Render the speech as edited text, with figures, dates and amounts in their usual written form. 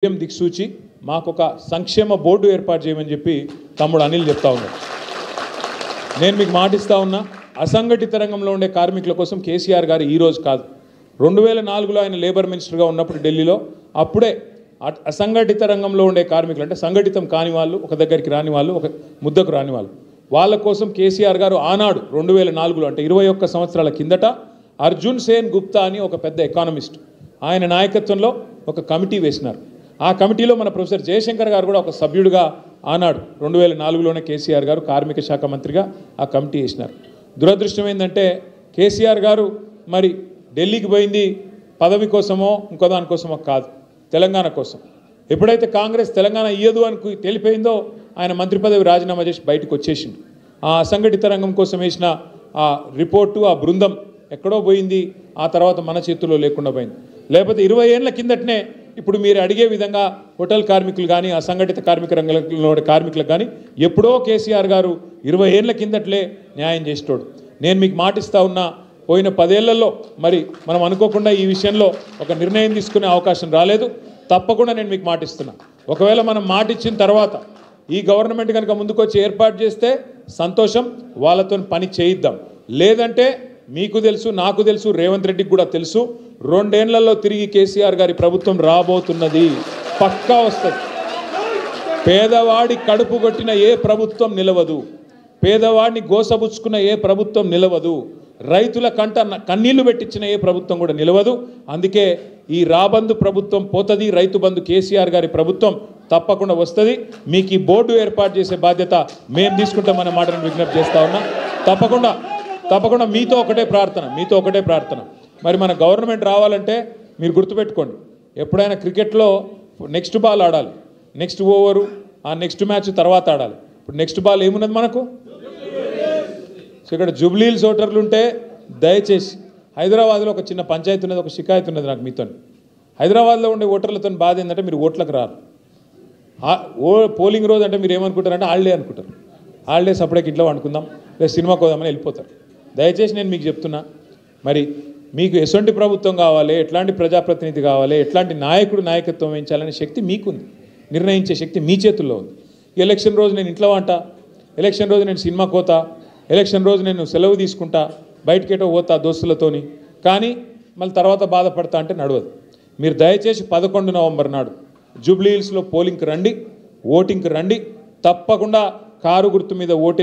దిక్సూచి మాకొక సంక్షేమ బోర్డు ఏర్పాటు చేయమని చెప్పి తమ్ముడు అనిల్ చెప్తా ఉన్నాడు. నేను మీకు మాటిస్తా ఉన్నా, అసంఘటిత రంగంలో ఉండే కార్మికుల కోసం కేసీఆర్ గారు ఈ రోజు కాదు, 2004లో ఆయన లేబర్ మినిస్టర్గా ఉన్నప్పుడు ఢిల్లీలో అప్పుడే అసంఘటిత రంగంలో ఉండే కార్మికులు అంటే సంఘటితం కాని వాళ్ళు, ఒక దగ్గరికి రాని వాళ్ళు, ఒక ముద్దకు రాని వాళ్ళు, వాళ్ళ కోసం కేసీఆర్ గారు ఆనాడు 2004లో అంటే 21 సంవత్సరాల కిందట అర్జున్ సేన్ గుప్తా అని ఒక పెద్ద ఎకానమిస్ట్ ఆయన నాయకత్వంలో ఒక కమిటీ వేసినారు. ఆ కమిటీలో మన ప్రొఫెసర్ జయశంకర్ గారు కూడా ఒక సభ్యుడిగా ఆనాడు 2004లోనే కేసీఆర్ గారు కార్మిక శాఖ మంత్రిగా ఆ కమిటీ వేసినారు. దురదృష్టం ఏంటంటే కేసీఆర్ గారు మరి ఢిల్లీకి పోయింది పదవి కోసమో ఇంకో దానికోసమో కాదు, తెలంగాణ కోసం. ఎప్పుడైతే కాంగ్రెస్ తెలంగాణ ఇయ్యదు అని తెలిపోయిందో ఆయన మంత్రి పదవి రాజీనామా చేసి బయటకు వచ్చేసిండు. ఆ అసంఘటిత రంగం కోసం వేసిన ఆ రిపోర్టు, ఆ బృందం ఎక్కడో పోయింది, ఆ తర్వాత మన చేతుల్లో లేకుండా పోయింది. లేకపోతే 20 ఏళ్ల కిందటనే ఇప్పుడు మీరు అడిగే విధంగా హోటల్ కార్మికులు కానీ అసంఘటిత కార్మిక రంగంలో కార్మికులకు కానీ ఎప్పుడో కేసీఆర్ గారు 20 ఏళ్ల కిందట్లే న్యాయం చేసేటోడు. నేను మీకు మాటిస్తా ఉన్నా, పోయిన 10 ఏళ్లలో మరి మనం అనుకోకుండా ఈ విషయంలో ఒక నిర్ణయం తీసుకునే అవకాశం రాలేదు. తప్పకుండా నేను మీకు మాటిస్తున్నా, ఒకవేళ మనం మాటిచ్చిన తర్వాత ఈ గవర్నమెంట్ కనుక ముందుకు వచ్చి ఏర్పాటు చేస్తే సంతోషం, వాళ్ళతో పని చేయిద్దాం. లేదంటే మీకు తెలుసు, నాకు తెలుసు, రేవంత్ రెడ్డికి కూడా తెలుసు, 2 ఏళ్లలో తిరిగి కేసీఆర్ గారి ప్రభుత్వం రాబోతున్నది, పక్కా వస్తుంది. పేదవాడి కడుపు కొట్టిన ఏ ప్రభుత్వం నిలవదు, పేదవాడిని గోసబుచ్చుకున్న ఏ ప్రభుత్వం నిలవదు, రైతుల కంట కన్నీళ్లు పెట్టించిన ఏ ప్రభుత్వం కూడా నిలవదు. అందుకే ఈ రాబందు ప్రభుత్వం పోతుంది, రైతు బంధు కేసీఆర్ గారి ప్రభుత్వం తప్పకుండా వస్తుంది. మీకు ఈ బోర్డు ఏర్పాటు చేసే బాధ్యత మేము తీసుకుంటామన్న మాటను విజ్ఞప్తి చేస్తా ఉన్నా. తప్పకుండా మీతో ఒకటే ప్రార్థన, మరి మన గవర్నమెంట్ రావాలంటే మీరు గుర్తుపెట్టుకోండి, ఎప్పుడైనా క్రికెట్లో నెక్స్ట్ బాల్ ఆడాలి, నెక్స్ట్ ఓవరు, ఆ నెక్స్ట్ మ్యాచ్ తర్వాత ఆడాలి. ఇప్పుడు నెక్స్ట్ బాల్ ఏమున్నది మనకు? సో ఇక్కడ జూబ్లీహిల్స్ ఓటర్లు ఉంటే దయచేసి, హైదరాబాద్లో ఒక చిన్న పంచాయతీ ఉన్నది, ఒక షికాయత్ ఉన్నది నాకు మీతో. హైదరాబాద్లో ఉండే ఓటర్లతో బాధ ఏంటంటే మీరు ఓట్లకు రారు. పోలింగ్ రోజు అంటే మీరు ఏమనుకుంటారంటే హాలిడే అనుకుంటారు. హాలిడేస్ అప్పుడే ఇంట్లో అనుకుందాం, లేదా సినిమాకి పోదామని వెళ్ళిపోతారు. దయచేసి నేను మీకు చెప్తున్నా, మరి మీకు ఎటువంటి ప్రభుత్వం కావాలి, ఎట్లాంటి ప్రజాప్రతినిధి కావాలి, ఎట్లాంటి నాయకత్వం వహించాలనే శక్తి మీకుంది, నిర్ణయించే శక్తి మీ చేతుల్లో ఉంది. ఎలక్షన్ రోజు నేను ఇంట్లో వంట, ఎలక్షన్ రోజు నేను సినిమాకి పోతా, ఎలక్షన్ రోజు నేను సెలవు తీసుకుంటా, బయటకేటో పోతా దోస్తులతోని, కానీ మళ్ళీ తర్వాత బాధపడతా అంటే నడవదు. మీరు దయచేసి 11 నవంబర్ నాడు జూబ్లీహిల్స్లో పోలింగ్కి రండి, ఓటింగ్కి రండి. తప్పకుండా కారు గుర్తు మీద ఓటే